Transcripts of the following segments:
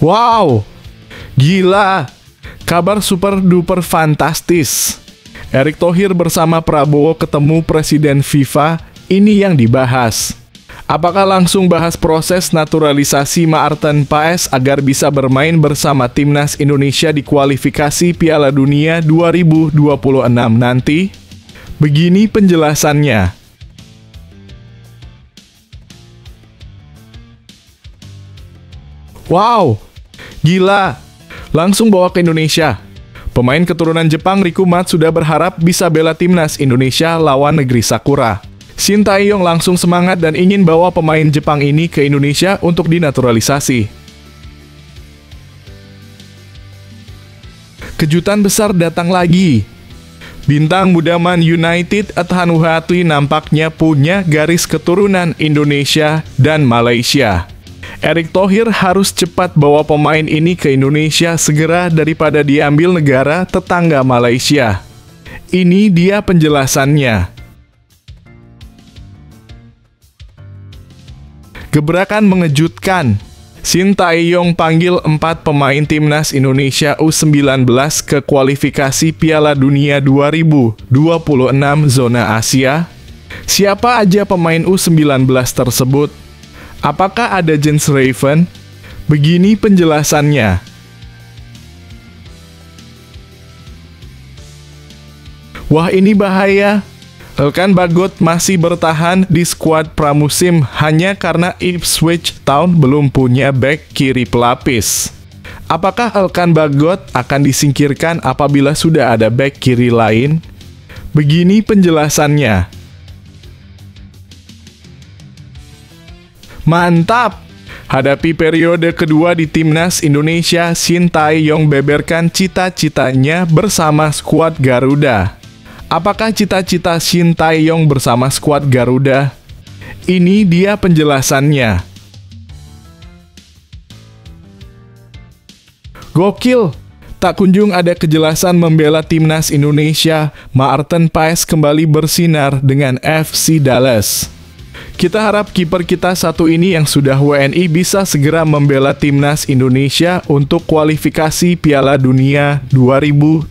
Wow, gila, kabar super duper fantastis. Erick Thohir bersama Prabowo ketemu Presiden FIFA, ini yang dibahas. Apakah langsung bahas proses naturalisasi Maarten Paes agar bisa bermain bersama Timnas Indonesia di kualifikasi Piala Dunia 2026 nanti? Begini penjelasannya. Wow, gila, langsung bawa ke Indonesia. Pemain keturunan Jepang Riku Mat sudah berharap bisa bela Timnas Indonesia lawan negeri Sakura. Shin Tae-yong langsung semangat dan ingin bawa pemain Jepang ini ke Indonesia untuk dinaturalisasi. Kejutan besar datang lagi. Bintang muda Man United Ethan Huatli nampaknya punya garis keturunan Indonesia dan Malaysia. Erick Thohir harus cepat bawa pemain ini ke Indonesia segera daripada diambil negara tetangga Malaysia. Ini dia penjelasannya. Gebrakan mengejutkan. Shin Tae-yong panggil 4 pemain Timnas Indonesia U19 ke kualifikasi Piala Dunia 2026 zona Asia. Siapa aja pemain U19 tersebut? Apakah ada Jens Raven? Begini penjelasannya. Wah, ini bahaya. Elkan Bagot masih bertahan di skuad pramusim hanya karena Ipswich Town belum punya bek kiri pelapis. Apakah Elkan Bagot akan disingkirkan apabila sudah ada bek kiri lain? Begini penjelasannya. Mantap! Hadapi periode kedua di Timnas Indonesia, Shin Tae-yong beberkan cita-citanya bersama skuad Garuda. Apakah cita-cita Shin Tae-yong bersama skuad Garuda? Ini dia penjelasannya. Gokil! Tak kunjung ada kejelasan membela Timnas Indonesia, Maarten Paes kembali bersinar dengan FC Dallas. Kita harap kiper kita satu ini yang sudah WNI bisa segera membela Timnas Indonesia untuk kualifikasi Piala Dunia 2026.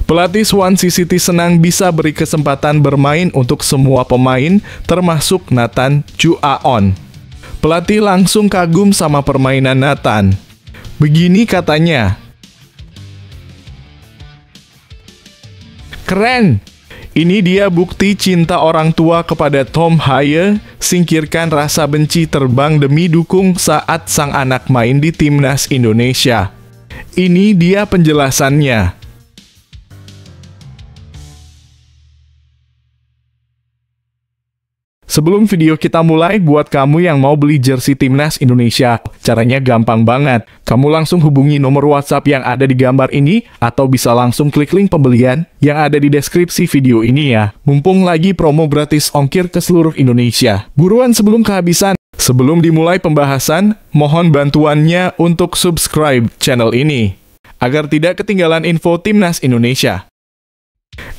Pelatih Swansea City senang bisa beri kesempatan bermain untuk semua pemain, termasuk Nathan Chuaon. Pelatih langsung kagum sama permainan Nathan. Begini katanya. Keren! Ini dia bukti cinta orang tua kepada Tom Haye, singkirkan rasa benci terbang demi dukung saat sang anak main di Timnas Indonesia. Ini dia penjelasannya. Sebelum video kita mulai, buat kamu yang mau beli jersey Timnas Indonesia, caranya gampang banget. Kamu langsung hubungi nomor WhatsApp yang ada di gambar ini, atau bisa langsung klik link pembelian yang ada di deskripsi video ini ya. Mumpung lagi promo gratis ongkir ke seluruh Indonesia. Buruan sebelum kehabisan. Sebelum dimulai pembahasan, mohon bantuannya untuk subscribe channel ini, agar tidak ketinggalan info Timnas Indonesia.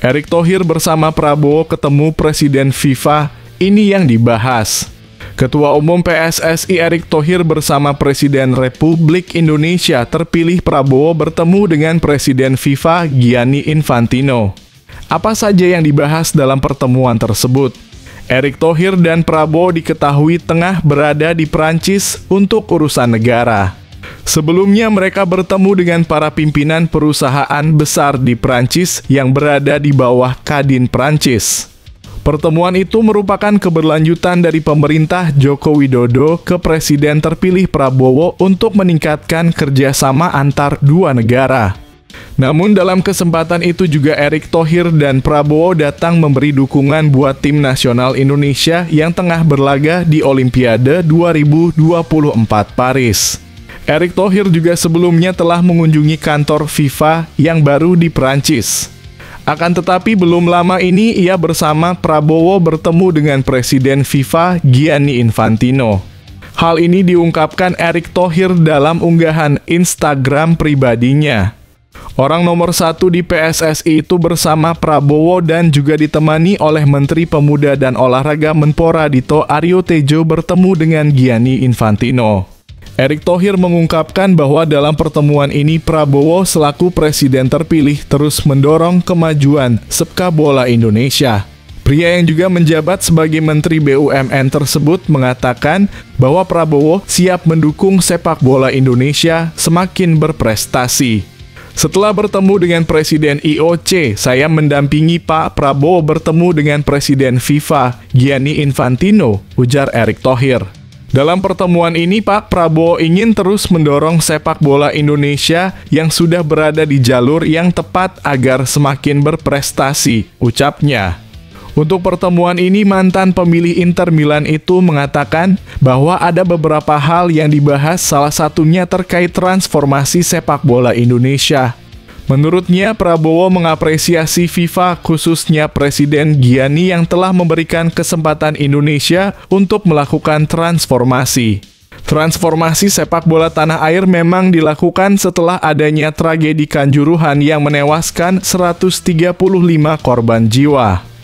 Erick Thohir bersama Prabowo ketemu Presiden FIFA. Ini yang dibahas. Ketua Umum PSSI Erick Thohir bersama Presiden Republik Indonesia terpilih Prabowo bertemu dengan Presiden FIFA Gianni Infantino. Apa saja yang dibahas dalam pertemuan tersebut? Erick Thohir dan Prabowo diketahui tengah berada di Prancis untuk urusan negara. Sebelumnya mereka bertemu dengan para pimpinan perusahaan besar di Prancis yang berada di bawah Kadin Prancis. Pertemuan itu merupakan keberlanjutan dari pemerintah Joko Widodo ke Presiden terpilih Prabowo untuk meningkatkan kerjasama antar dua negara. Namun dalam kesempatan itu juga Erick Thohir dan Prabowo datang memberi dukungan buat tim nasional Indonesia yang tengah berlaga di Olimpiade 2024 Paris. Erick Thohir juga sebelumnya telah mengunjungi kantor FIFA yang baru di Prancis. Akan tetapi belum lama ini ia bersama Prabowo bertemu dengan Presiden FIFA Gianni Infantino. Hal ini diungkapkan Erick Thohir dalam unggahan Instagram pribadinya. Orang nomor 1 di PSSI itu bersama Prabowo dan juga ditemani oleh Menteri Pemuda dan Olahraga Menpora Dito Aryo Tejo bertemu dengan Gianni Infantino. Erick Thohir mengungkapkan bahwa dalam pertemuan ini Prabowo selaku presiden terpilih terus mendorong kemajuan sepak bola Indonesia. Pria yang juga menjabat sebagai Menteri BUMN tersebut mengatakan bahwa Prabowo siap mendukung sepak bola Indonesia semakin berprestasi. Setelah bertemu dengan Presiden IOC, saya mendampingi Pak Prabowo bertemu dengan Presiden FIFA, Gianni Infantino, ujar Erick Thohir. Dalam pertemuan ini, Pak Prabowo ingin terus mendorong sepak bola Indonesia yang sudah berada di jalur yang tepat agar semakin berprestasi, ucapnya. Untuk pertemuan ini, mantan pemilih Inter Milan itu mengatakan bahwa ada beberapa hal yang dibahas, salah satunya terkait transformasi sepak bola Indonesia. Menurutnya, Prabowo mengapresiasi FIFA, khususnya Presiden Gianni yang telah memberikan kesempatan Indonesia untuk melakukan transformasi. Transformasi sepak bola tanah air memang dilakukan setelah adanya tragedi Kanjuruhan yang menewaskan 135 korban jiwa.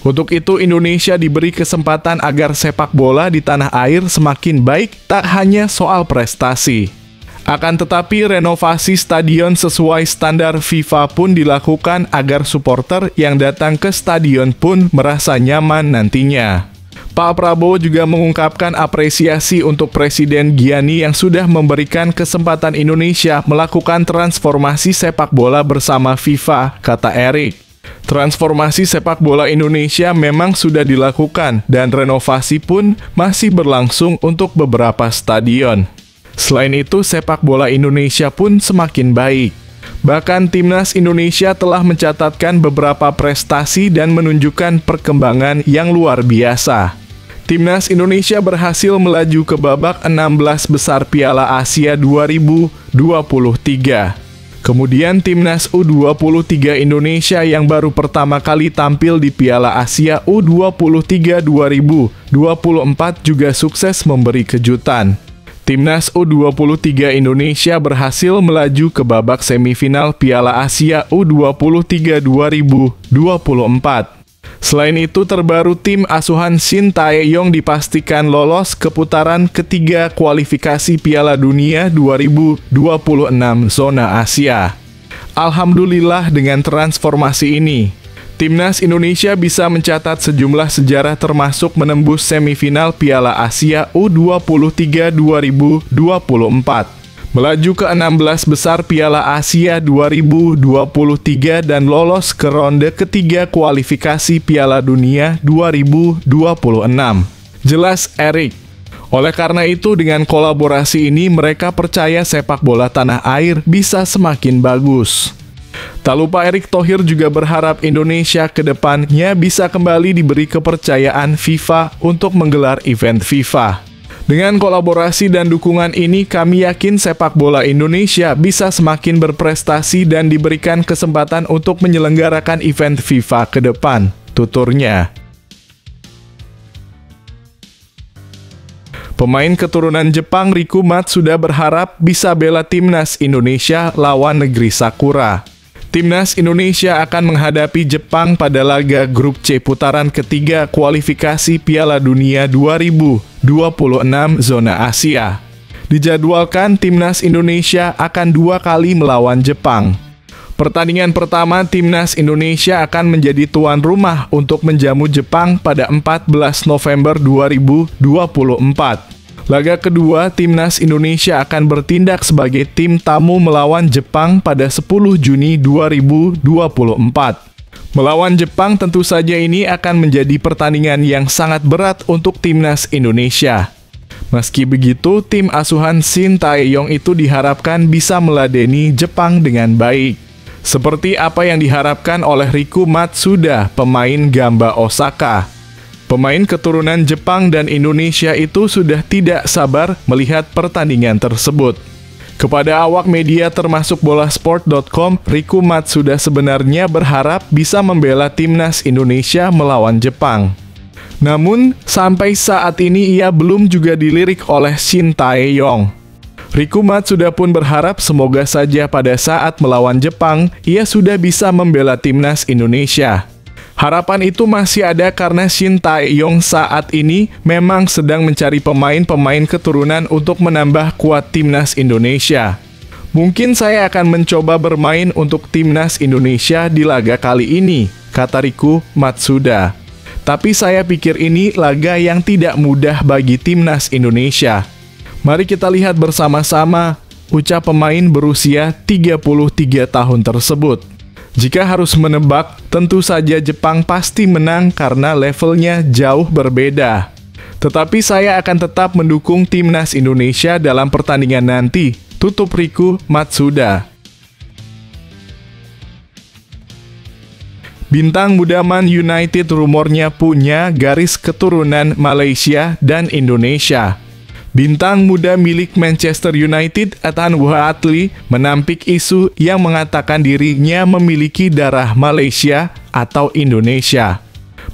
Untuk itu, Indonesia diberi kesempatan agar sepak bola di tanah air semakin baik, tak hanya soal prestasi. Akan tetapi, renovasi stadion sesuai standar FIFA pun dilakukan agar supporter yang datang ke stadion pun merasa nyaman nantinya. Pak Prabowo juga mengungkapkan apresiasi untuk Presiden Gianni yang sudah memberikan kesempatan Indonesia melakukan transformasi sepak bola bersama FIFA, kata Erick. Transformasi sepak bola Indonesia memang sudah dilakukan dan renovasi pun masih berlangsung untuk beberapa stadion. Selain itu, sepak bola Indonesia pun semakin baik. Bahkan Timnas Indonesia telah mencatatkan beberapa prestasi dan menunjukkan perkembangan yang luar biasa. Timnas Indonesia berhasil melaju ke babak 16 besar Piala Asia 2023. Kemudian Timnas U23 Indonesia yang baru pertama kali tampil di Piala Asia U23 2024 juga sukses memberi kejutan. Timnas U23 Indonesia berhasil melaju ke babak semifinal Piala Asia U23 2024. Selain itu, terbaru tim asuhan Shin Tae-yong dipastikan lolos ke putaran ketiga kualifikasi Piala Dunia 2026 zona Asia. Alhamdulillah, dengan transformasi ini, Timnas Indonesia bisa mencatat sejumlah sejarah termasuk menembus semifinal Piala Asia U23 2024. Melaju ke 16 besar Piala Asia 2023 dan lolos ke ronde ketiga kualifikasi Piala Dunia 2026. Jelas Erick. Oleh karena itu, dengan kolaborasi ini mereka percaya sepak bola tanah air bisa semakin bagus. Tak lupa Erick Thohir juga berharap Indonesia ke depannya bisa kembali diberi kepercayaan FIFA untuk menggelar event FIFA. Dengan kolaborasi dan dukungan ini, kami yakin sepak bola Indonesia bisa semakin berprestasi dan diberikan kesempatan untuk menyelenggarakan event FIFA ke depan, tuturnya. Pemain keturunan Jepang Riku Matsuda berharap bisa bela Timnas Indonesia lawan negeri Sakura. Timnas Indonesia akan menghadapi Jepang pada laga grup C putaran ketiga kualifikasi Piala Dunia 2026 zona Asia. Dijadwalkan Timnas Indonesia akan 2 kali melawan Jepang. Pertandingan pertama, Timnas Indonesia akan menjadi tuan rumah untuk menjamu Jepang pada 14 November 2024. Laga kedua, Timnas Indonesia akan bertindak sebagai tim tamu melawan Jepang pada 10 Juni 2024. Melawan Jepang tentu saja ini akan menjadi pertandingan yang sangat berat untuk Timnas Indonesia. Meski begitu, tim asuhan Shin Tae-yong itu diharapkan bisa meladeni Jepang dengan baik. Seperti apa yang diharapkan oleh Riku Matsuda, pemain Gamba Osaka. Pemain keturunan Jepang dan Indonesia itu sudah tidak sabar melihat pertandingan tersebut. Kepada awak media termasuk bolasport.com, Riku Matsuda sebenarnya berharap bisa membela Timnas Indonesia melawan Jepang. Namun, sampai saat ini ia belum juga dilirik oleh Shin Tae-yong. Riku Matsuda pun berharap semoga saja pada saat melawan Jepang, ia sudah bisa membela timnas Indonesia. Harapan itu masih ada karena Shin Tae-yong saat ini memang sedang mencari pemain-pemain keturunan untuk menambah kuat timnas Indonesia. Mungkin saya akan mencoba bermain untuk timnas Indonesia di laga kali ini, kata Riku Matsuda. Tapi saya pikir ini laga yang tidak mudah bagi timnas Indonesia. Mari kita lihat bersama-sama, ucap pemain berusia 33 tahun tersebut. Jika harus menebak, tentu saja Jepang pasti menang karena levelnya jauh berbeda. Tetapi saya akan tetap mendukung timnas Indonesia dalam pertandingan nanti, tutup Riku Matsuda. Bintang muda Man United rumornya punya garis keturunan Malaysia dan Indonesia. Bintang muda milik Manchester United, Ethan Whatley, menampik isu yang mengatakan dirinya memiliki darah Malaysia atau Indonesia.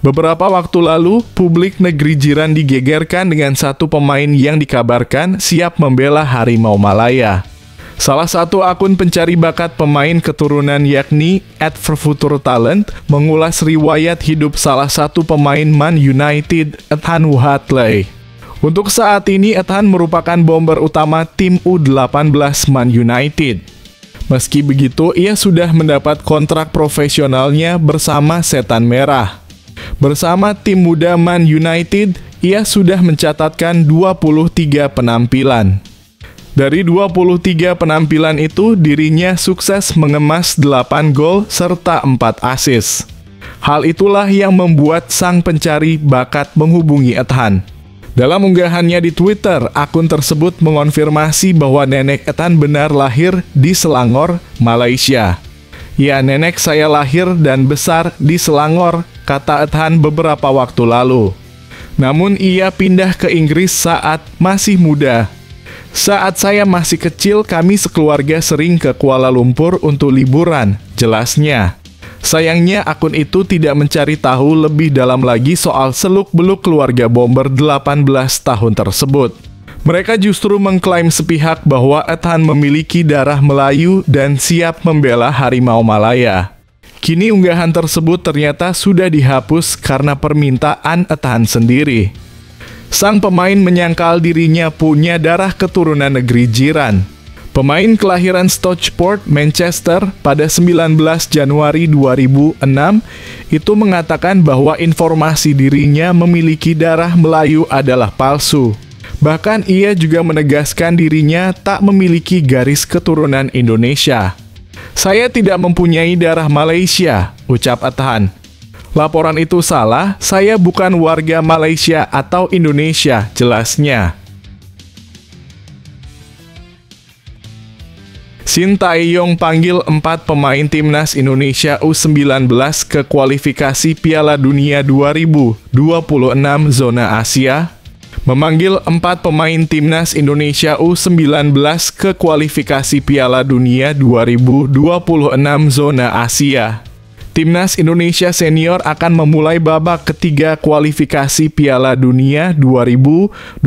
Beberapa waktu lalu, publik negeri jiran digegerkan dengan satu pemain yang dikabarkan siap membela Harimau Malaya. Salah satu akun pencari bakat pemain keturunan yakni @futuretalent mengulas riwayat hidup salah satu pemain Man United, Ethan Whatley. Untuk saat ini, Ethan merupakan bomber utama tim U18 Man United. Meski begitu, ia sudah mendapat kontrak profesionalnya bersama Setan Merah. Bersama tim muda Man United, ia sudah mencatatkan 23 penampilan. Dari 23 penampilan itu, dirinya sukses mengemas 8 gol serta 4 assist. Hal itulah yang membuat sang pencari bakat menghubungi Ethan. Dalam unggahannya di Twitter, akun tersebut mengonfirmasi bahwa nenek Ethan benar lahir di Selangor, Malaysia. Ya, nenek saya lahir dan besar di Selangor, kata Ethan beberapa waktu lalu. Namun ia pindah ke Inggris saat masih muda. Saat saya masih kecil, kami sekeluarga sering ke Kuala Lumpur untuk liburan, jelasnya. Sayangnya akun itu tidak mencari tahu lebih dalam lagi soal seluk-beluk keluarga bomber 18 tahun tersebut. Mereka justru mengklaim sepihak bahwa Ethan memiliki darah Melayu dan siap membela Harimau Malaya. Kini unggahan tersebut ternyata sudah dihapus karena permintaan Ethan sendiri. Sang pemain menyangkal dirinya punya darah keturunan negeri jiran. Pemain kelahiran Stockport, Manchester pada 19 Januari 2006 itu mengatakan bahwa informasi dirinya memiliki darah Melayu adalah palsu. Bahkan ia juga menegaskan dirinya tak memiliki garis keturunan Indonesia. Saya tidak mempunyai darah Malaysia, ucap Ethan. Laporan itu salah, saya bukan warga Malaysia atau Indonesia, jelasnya. Shin Tae-yong panggil 4 pemain timnas Indonesia U19 ke kualifikasi Piala Dunia 2026 zona Asia. Memanggil 4 pemain timnas Indonesia U19 ke kualifikasi Piala Dunia 2026 zona Asia. Timnas Indonesia senior akan memulai babak ketiga kualifikasi Piala Dunia 2026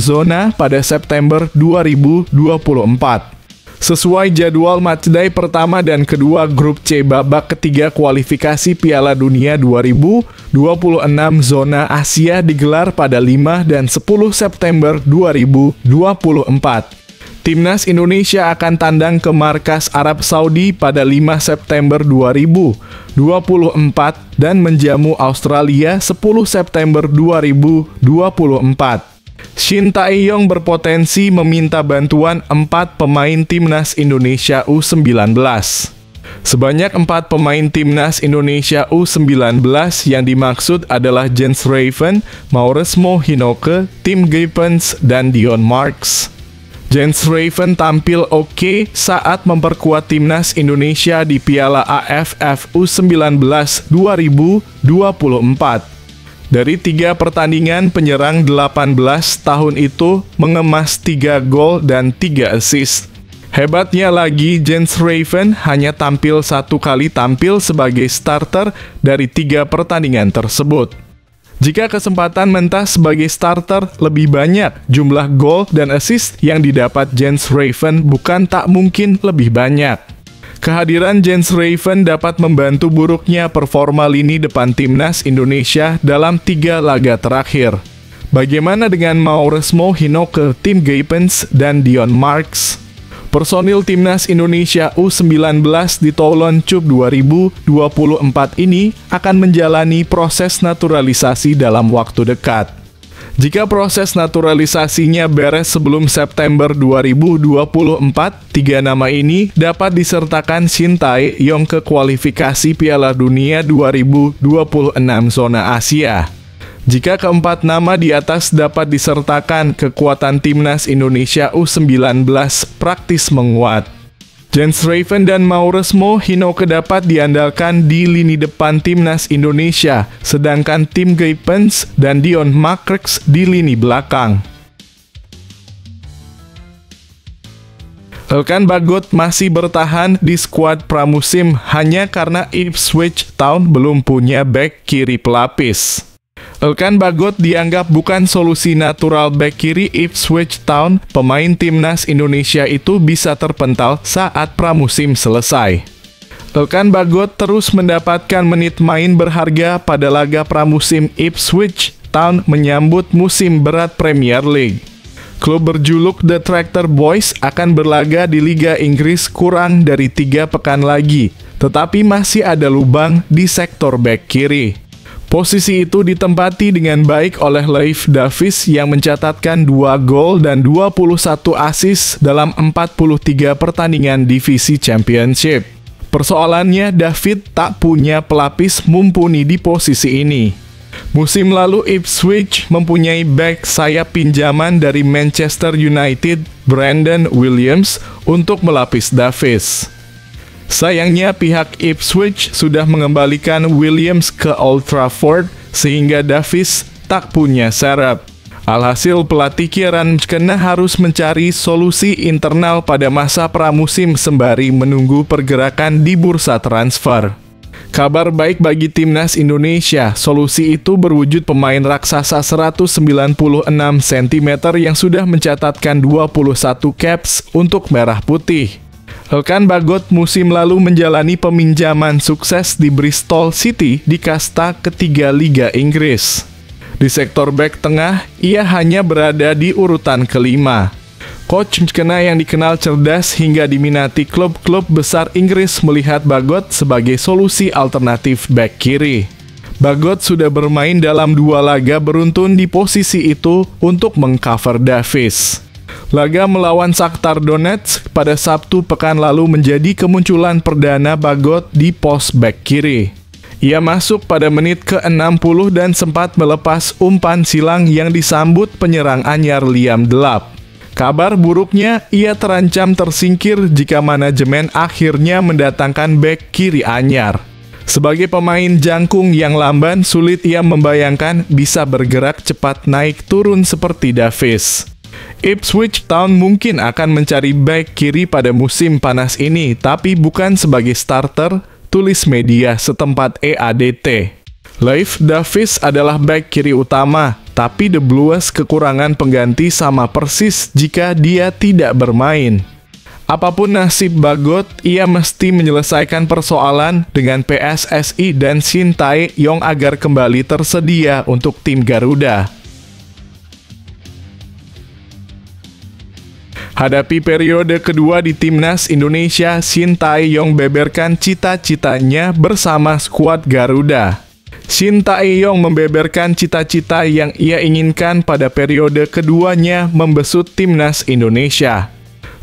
zona pada September 2024. Sesuai jadwal matchday pertama dan kedua grup C babak ketiga kualifikasi Piala Dunia 2026 zona Asia digelar pada 5 dan 10 September 2024. Timnas Indonesia akan tandang ke markas Arab Saudi pada 5 September 2024 dan menjamu Australia 10 September 2024. Shin Tae-yong berpotensi meminta bantuan 4 pemain timnas Indonesia U19. Sebanyak 4 pemain timnas Indonesia U19 yang dimaksud adalah Jens Raven, Mauresmo Hinoke, Tim Gibbons, dan Dion Marks. Jens Raven tampil oke saat memperkuat timnas Indonesia di Piala AFF U19 2024. Dari 3 pertandingan, penyerang 18 tahun itu mengemas 3 gol dan 3 assist. Hebatnya lagi, Jens Raven hanya tampil 1 kali tampil sebagai starter dari 3 pertandingan tersebut. Jika kesempatan mentas sebagai starter lebih banyak, jumlah gol dan assist yang didapat Jens Raven bukan tak mungkin lebih banyak. Kehadiran Jens Raven dapat membantu buruknya performa lini depan timnas Indonesia dalam 3 laga terakhir. Bagaimana dengan Mauresmo Hinoke, Tim Guypens, dan Dion Marks? Personil timnas Indonesia U19 di Toulon Cup 2024 ini akan menjalani proses naturalisasi dalam waktu dekat. Jika proses naturalisasinya beres sebelum September 2024, 3 nama ini dapat disertakan Shin Tae-yong ke kualifikasi Piala Dunia 2026 zona Asia. Jika keempat nama di atas dapat disertakan, kekuatan timnas Indonesia U19 praktis menguat. Jens Raven dan Mauresmo Hinoke dapat diandalkan di lini depan timnas Indonesia, sedangkan Tim Guypens dan Dion Marks di lini belakang. Elkan Bagot masih bertahan di skuad pramusim hanya karena Ipswich Town belum punya bek kiri pelapis. Elkan Bagot dianggap bukan solusi natural bek kiri Ipswich Town. Pemain timnas Indonesia itu bisa terpental saat pramusim selesai. Elkan Bagot terus mendapatkan menit main berharga pada laga pramusim Ipswich Town menyambut musim berat Premier League. Klub berjuluk The Tractor Boys akan berlaga di Liga Inggris kurang dari 3 pekan lagi, tetapi masih ada lubang di sektor bek kiri. Posisi itu ditempati dengan baik oleh Leif Davis yang mencatatkan 2 gol dan 21 assist dalam 43 pertandingan divisi Championship. Persoalannya, David tak punya pelapis mumpuni di posisi ini. Musim lalu Ipswich mempunyai bek sayap pinjaman dari Manchester United, Brandon Williams, untuk melapis Davis. Sayangnya pihak Ipswich sudah mengembalikan Williams ke Old Trafford sehingga Davis tak punya serep. Alhasil pelatih Kieran Kena harus mencari solusi internal pada masa pramusim sembari menunggu pergerakan di bursa transfer. Kabar baik bagi timnas Indonesia, solusi itu berwujud pemain raksasa 196 cm yang sudah mencatatkan 21 caps untuk merah putih. Elkan Bagot musim lalu menjalani peminjaman sukses di Bristol City di kasta ketiga Liga Inggris. Di sektor bek tengah, ia hanya berada di urutan kelima. Coach Kena yang dikenal cerdas hingga diminati klub-klub besar Inggris melihat Bagot sebagai solusi alternatif bek kiri. Bagot sudah bermain dalam 2 laga beruntun di posisi itu untuk mengcover Davis. Laga melawan Shakhtar Donetsk pada Sabtu pekan lalu menjadi kemunculan perdana Bagot di pos bek kiri. Ia masuk pada menit ke-60 dan sempat melepas umpan silang yang disambut penyerang anyar Liam Delap. Kabar buruknya, ia terancam tersingkir jika manajemen akhirnya mendatangkan bek kiri anyar. Sebagai pemain jangkung yang lamban, sulit ia membayangkan bisa bergerak cepat naik turun seperti Davis. Ipswich Town mungkin akan mencari bek kiri pada musim panas ini, tapi bukan sebagai starter, tulis media setempat EADT. Leif Davis adalah bek kiri utama, tapi The Blues kekurangan pengganti sama persis jika dia tidak bermain. Apapun nasib Bagot, ia mesti menyelesaikan persoalan dengan PSSI dan Shin Tae-yong agar kembali tersedia untuk tim Garuda. Hadapi periode kedua di timnas Indonesia, Shin Tae-yong beberkan cita-citanya bersama skuad Garuda. Shin Tae-yong membeberkan cita-cita yang ia inginkan pada periode keduanya membesut timnas Indonesia.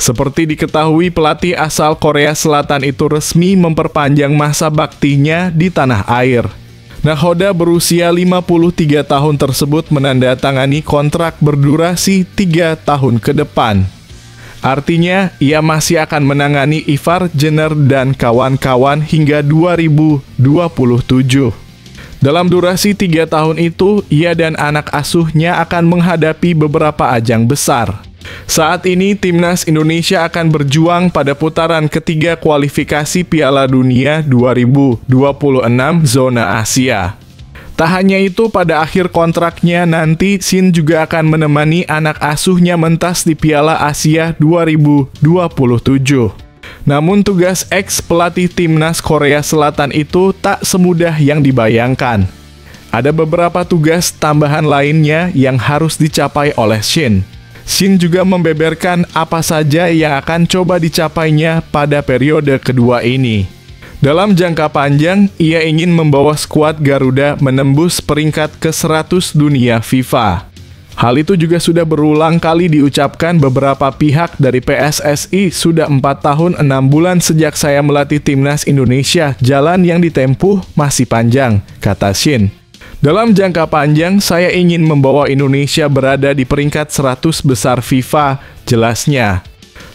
Seperti diketahui, pelatih asal Korea Selatan itu resmi memperpanjang masa baktinya di tanah air. Nakhoda berusia 53 tahun tersebut menandatangani kontrak berdurasi 3 tahun ke depan. Artinya, ia masih akan menangani Ivar Jenner dan kawan-kawan hingga 2027. Dalam durasi 3 tahun itu, ia dan anak asuhnya akan menghadapi beberapa ajang besar. Saat ini, timnas Indonesia akan berjuang pada putaran ketiga kualifikasi Piala Dunia 2026 zona Asia. Tak hanya itu, pada akhir kontraknya nanti Shin juga akan menemani anak asuhnya mentas di Piala Asia 2027. Namun tugas ex-pelatih timnas Korea Selatan itu tak semudah yang dibayangkan. Ada beberapa tugas tambahan lainnya yang harus dicapai oleh Shin. Shin juga membeberkan apa saja yang akan coba dicapainya pada periode kedua ini. Dalam jangka panjang, ia ingin membawa skuad Garuda menembus peringkat ke-100 dunia FIFA. Hal itu juga sudah berulang kali diucapkan beberapa pihak dari PSSI. Sudah 4 tahun 6 bulan sejak saya melatih timnas Indonesia, jalan yang ditempuh masih panjang, kata Shin. Dalam jangka panjang, saya ingin membawa Indonesia berada di peringkat 100 besar FIFA, jelasnya.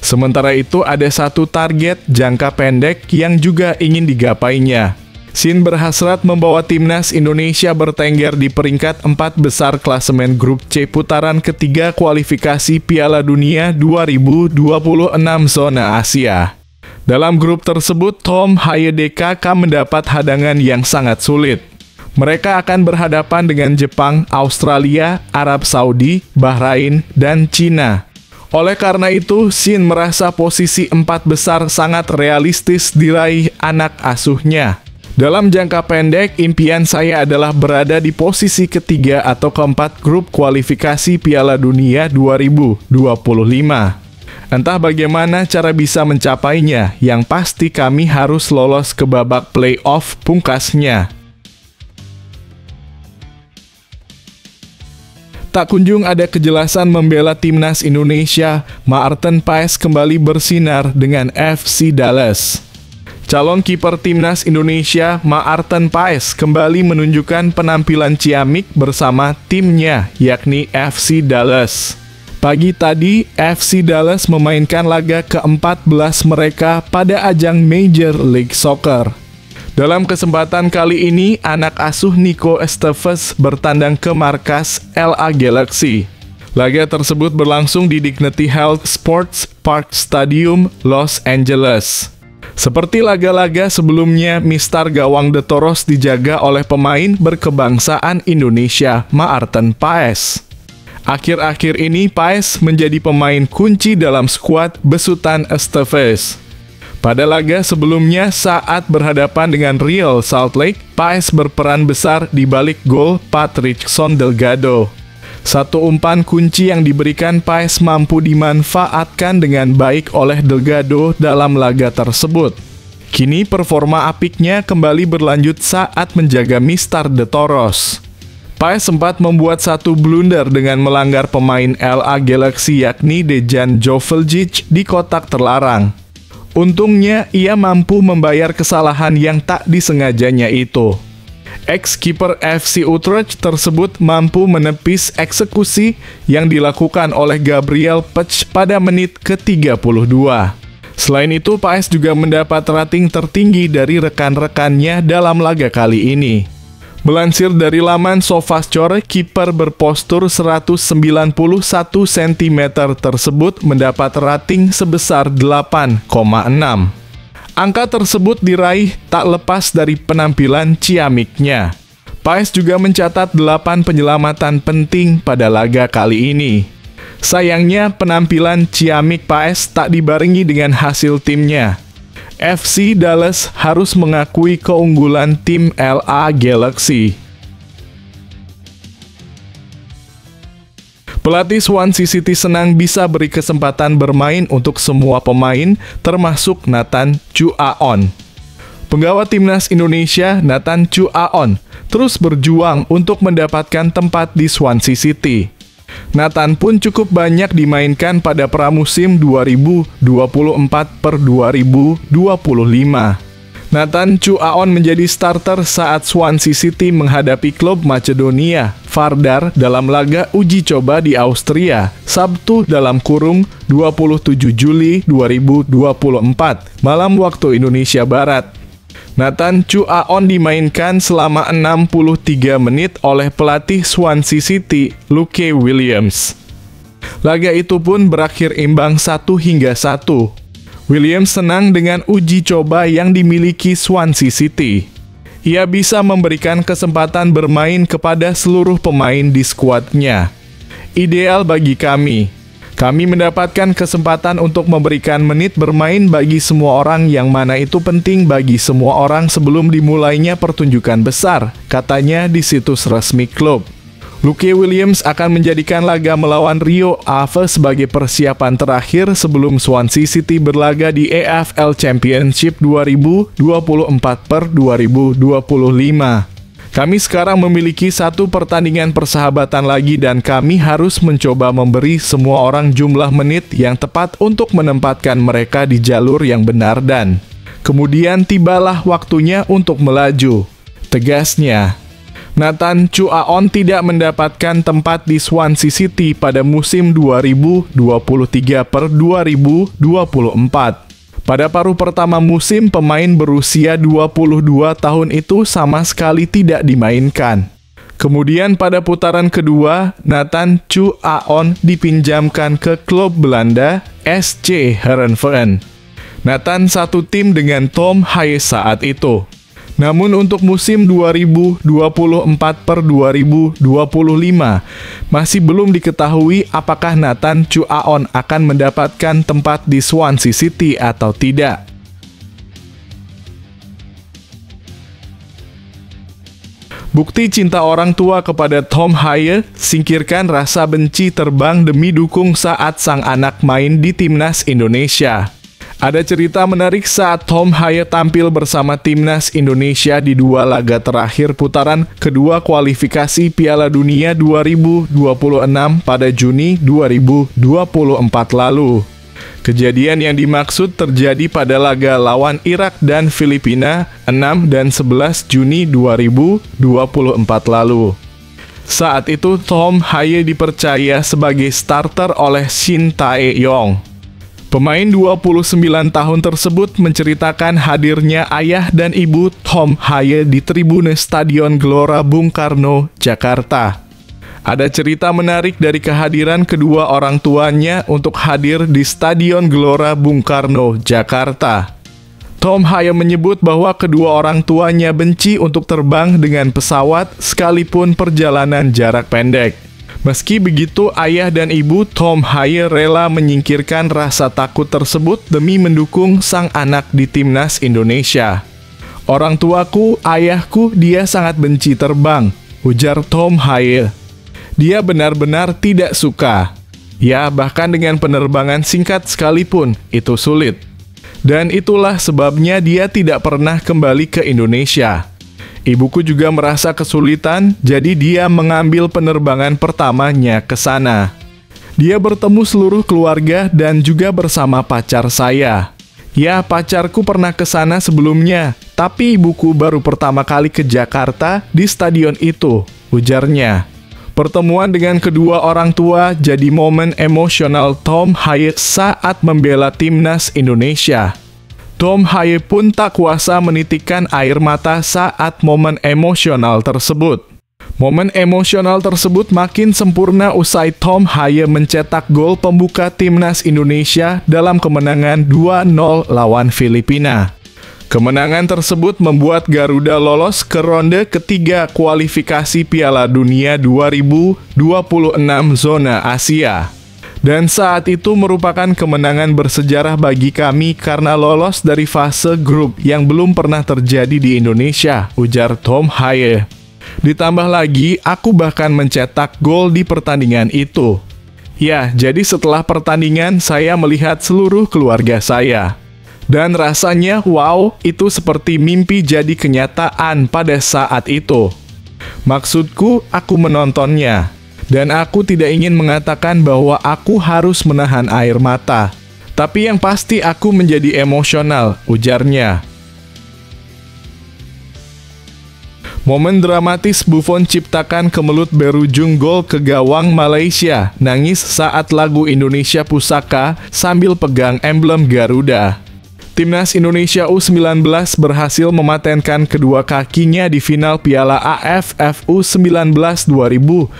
Sementara itu, ada satu target jangka pendek yang juga ingin digapainya. Shin berhasrat membawa timnas Indonesia bertengger di peringkat 4 besar klasemen grup C putaran ketiga kualifikasi Piala Dunia 2026 zona Asia. Dalam grup tersebut, Tom Hayedeka akan mendapat hadangan yang sangat sulit. Mereka akan berhadapan dengan Jepang, Australia, Arab Saudi, Bahrain, dan Cina. Oleh karena itu, Shin merasa posisi 4 besar sangat realistis diraih anak asuhnya. Dalam jangka pendek, impian saya adalah berada di posisi ketiga atau keempat grup kualifikasi Piala Dunia 2025. Entah bagaimana cara bisa mencapainya, yang pasti kami harus lolos ke babak playoff, pungkasnya. Tak kunjung ada kejelasan membela timnas Indonesia, Maarten Paes kembali bersinar dengan FC Dallas. Calon kiper timnas Indonesia, Maarten Paes, kembali menunjukkan penampilan ciamik bersama timnya, yakni FC Dallas. Pagi tadi, FC Dallas memainkan laga ke-14 mereka pada ajang Major League Soccer. Dalam kesempatan kali ini, anak asuh Nico Estevez bertandang ke markas LA Galaxy. Laga tersebut berlangsung di Dignity Health Sports Park Stadium, Los Angeles. Seperti laga-laga sebelumnya, mistar gawang The Toros dijaga oleh pemain berkebangsaan Indonesia, Maarten Paes. Akhir-akhir ini, Paes menjadi pemain kunci dalam skuad besutan Estevez. Pada laga sebelumnya saat berhadapan dengan Real Salt Lake, Paes berperan besar di balik gol Patrickson Delgado. Satu umpan kunci yang diberikan Paes mampu dimanfaatkan dengan baik oleh Delgado dalam laga tersebut. Kini performa apiknya kembali berlanjut saat menjaga mistar The Toros. Paes sempat membuat satu blunder dengan melanggar pemain LA Galaxy yakni Dejan Joveljic di kotak terlarang. Untungnya, ia mampu membayar kesalahan yang tak disengajanya itu. Ex-kiper FC Utrecht tersebut mampu menepis eksekusi yang dilakukan oleh Gabriel Pech pada menit ke-32. Selain itu, Paes juga mendapat rating tertinggi dari rekan-rekannya dalam laga kali ini. Melansir dari laman SofaScore, kiper berpostur 191 cm tersebut mendapat rating sebesar 8,6. Angka tersebut diraih tak lepas dari penampilan ciamiknya. Paes juga mencatat 8 penyelamatan penting pada laga kali ini. Sayangnya, penampilan ciamik Paes tak dibarengi dengan hasil timnya. FC Dallas harus mengakui keunggulan tim LA Galaxy. Pelatih Swansea City senang bisa beri kesempatan bermain untuk semua pemain, termasuk Nathan Chuaon. Penggawa timnas Indonesia, Nathan Chuaon, terus berjuang untuk mendapatkan tempat di Swansea City. Nathan pun cukup banyak dimainkan pada pramusim 2024-2025. Nathan Chuaon menjadi starter saat Swansea City menghadapi klub Macedonia, Vardar, dalam laga uji coba di Austria, Sabtu (27 Juli 2024), malam waktu Indonesia Barat. Nathan Chuaon dimainkan selama 63 menit oleh pelatih Swansea City, Luke Williams. Laga itu pun berakhir imbang 1-1. Williams senang dengan uji coba yang dimiliki Swansea City. Ia bisa memberikan kesempatan bermain kepada seluruh pemain di skuadnya. Ideal bagi kami. Kami mendapatkan kesempatan untuk memberikan menit bermain bagi semua orang, yang mana itu penting bagi semua orang sebelum dimulainya pertunjukan besar, katanya di situs resmi klub. Luke Williams akan menjadikan laga melawan Rio Ave sebagai persiapan terakhir sebelum Swansea City berlaga di EFL Championship 2024/2025. Kami sekarang memiliki satu pertandingan persahabatan lagi dan kami harus mencoba memberi semua orang jumlah menit yang tepat untuk menempatkan mereka di jalur yang benar dan kemudian tibalah waktunya untuk melaju, tegasnya. Nathan Chuaon tidak mendapatkan tempat di Swansea City pada musim 2023/2024. Pada paruh pertama musim, pemain berusia 22 tahun itu sama sekali tidak dimainkan. Kemudian pada putaran kedua, Nathan Chuaon dipinjamkan ke klub Belanda SC Heerenveen. Nathan satu tim dengan Tom Haye saat itu. Namun untuk musim 2024/2025, masih belum diketahui apakah Nathan Chuaon akan mendapatkan tempat di Swansea City atau tidak. Bukti cinta orang tua kepada Tom Haye, singkirkan rasa benci terbang demi dukung saat sang anak main di timnas Indonesia. Ada cerita menarik saat Tom Haye tampil bersama timnas Indonesia di dua laga terakhir putaran kedua kualifikasi Piala Dunia 2026 pada Juni 2024 lalu. Kejadian yang dimaksud terjadi pada laga lawan Irak dan Filipina 6 dan 11 Juni 2024 lalu. Saat itu Tom Haye dipercaya sebagai starter oleh Shin Tae-yong. Pemain 29 tahun tersebut menceritakan hadirnya ayah dan ibu Tom Haye di tribune Stadion Gelora Bung Karno, Jakarta. Ada cerita menarik dari kehadiran kedua orang tuanya untuk hadir di Stadion Gelora Bung Karno, Jakarta. Tom Haye menyebut bahwa kedua orang tuanya benci untuk terbang dengan pesawat sekalipun perjalanan jarak pendek. Meski begitu, ayah dan ibu Tom Haye rela menyingkirkan rasa takut tersebut demi mendukung sang anak di timnas Indonesia. Orang tuaku, ayahku, dia sangat benci terbang, ujar Tom Haye. Dia benar-benar tidak suka. Ya, bahkan dengan penerbangan singkat sekalipun, itu sulit. Dan itulah sebabnya dia tidak pernah kembali ke Indonesia. Ibuku juga merasa kesulitan, jadi dia mengambil penerbangan pertamanya ke sana. Dia bertemu seluruh keluarga dan juga bersama pacar saya. Ya, pacarku pernah ke sana sebelumnya, tapi ibuku baru pertama kali ke Jakarta di stadion itu, ujarnya. Pertemuan dengan kedua orang tua jadi momen emosional Tom Haye saat membela timnas Indonesia. Tom Haye pun tak kuasa menitikkan air mata saat momen emosional tersebut. Momen emosional tersebut makin sempurna usai Tom Haye mencetak gol pembuka timnas Indonesia dalam kemenangan 2-0 lawan Filipina. Kemenangan tersebut membuat Garuda lolos ke ronde ketiga kualifikasi Piala Dunia 2026 zona Asia. Dan saat itu merupakan kemenangan bersejarah bagi kami karena lolos dari fase grup yang belum pernah terjadi di Indonesia, ujar Tom Haye. Ditambah lagi, aku bahkan mencetak gol di pertandingan itu. Ya, jadi setelah pertandingan saya melihat seluruh keluarga saya. Dan rasanya, wow, itu seperti mimpi jadi kenyataan pada saat itu. Maksudku, aku menontonnya. Dan aku tidak ingin mengatakan bahwa aku harus menahan air mata. Tapi yang pasti aku menjadi emosional, ujarnya. Momen dramatis Buffon ciptakan kemelut berujung gol ke gawang Malaysia, nangis saat lagu Indonesia Pusaka sambil pegang emblem Garuda. Timnas Indonesia U19 berhasil mematenkan kedua kakinya di final Piala AFF U19 2024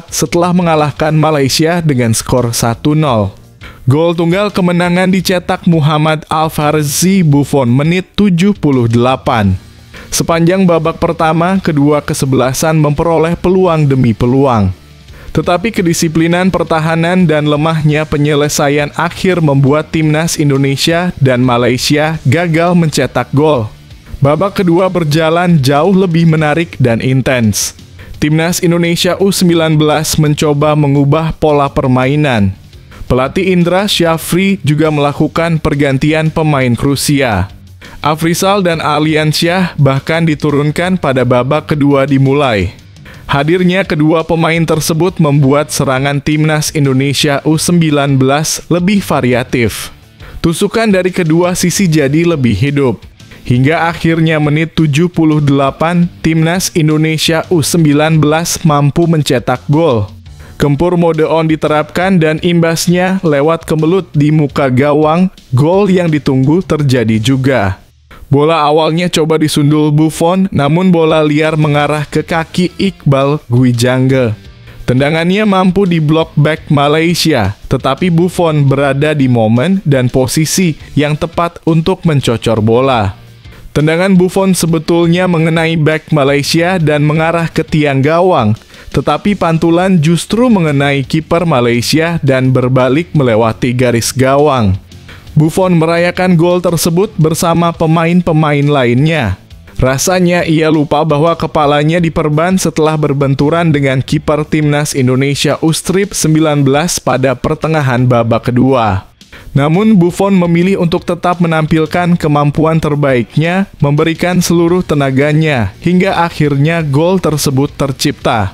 setelah mengalahkan Malaysia dengan skor 1-0. Gol tunggal kemenangan dicetak Muhammad Al-Farzi Buffon menit 78. Sepanjang babak pertama, kedua kesebelasan memperoleh peluang demi peluang. Tetapi kedisiplinan pertahanan dan lemahnya penyelesaian akhir membuat timnas Indonesia dan Malaysia gagal mencetak gol. Babak kedua berjalan jauh lebih menarik dan intens. Timnas Indonesia U19 mencoba mengubah pola permainan. Pelatih Indra Syafri juga melakukan pergantian pemain krusial. Afrizal dan Aliansyah bahkan diturunkan pada babak kedua dimulai. Hadirnya kedua pemain tersebut membuat serangan timnas Indonesia U19 lebih variatif. Tusukan dari kedua sisi jadi lebih hidup. Hingga akhirnya menit 78, timnas Indonesia U19 mampu mencetak gol. Gempur mode on diterapkan dan imbasnya lewat kemelut di muka gawang, gol yang ditunggu terjadi juga. Bola awalnya coba disundul Buffon, namun bola liar mengarah ke kaki Iqbal Gwijangge. Tendangannya mampu diblok back Malaysia, tetapi Buffon berada di momen dan posisi yang tepat untuk mencocor bola. Tendangan Buffon sebetulnya mengenai back Malaysia dan mengarah ke tiang gawang, tetapi pantulan justru mengenai kiper Malaysia dan berbalik melewati garis gawang. Buffon merayakan gol tersebut bersama pemain-pemain lainnya. Rasanya ia lupa bahwa kepalanya diperban setelah berbenturan dengan kiper timnas Indonesia U19 pada pertengahan babak kedua. Namun Buffon memilih untuk tetap menampilkan kemampuan terbaiknya, memberikan seluruh tenaganya, hingga akhirnya gol tersebut tercipta.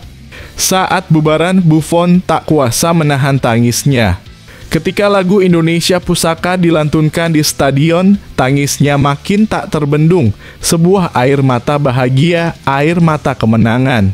Saat bubaran, Buffon tak kuasa menahan tangisnya. Ketika lagu Indonesia Pusaka dilantunkan di stadion, tangisnya makin tak terbendung, sebuah air mata bahagia, air mata kemenangan.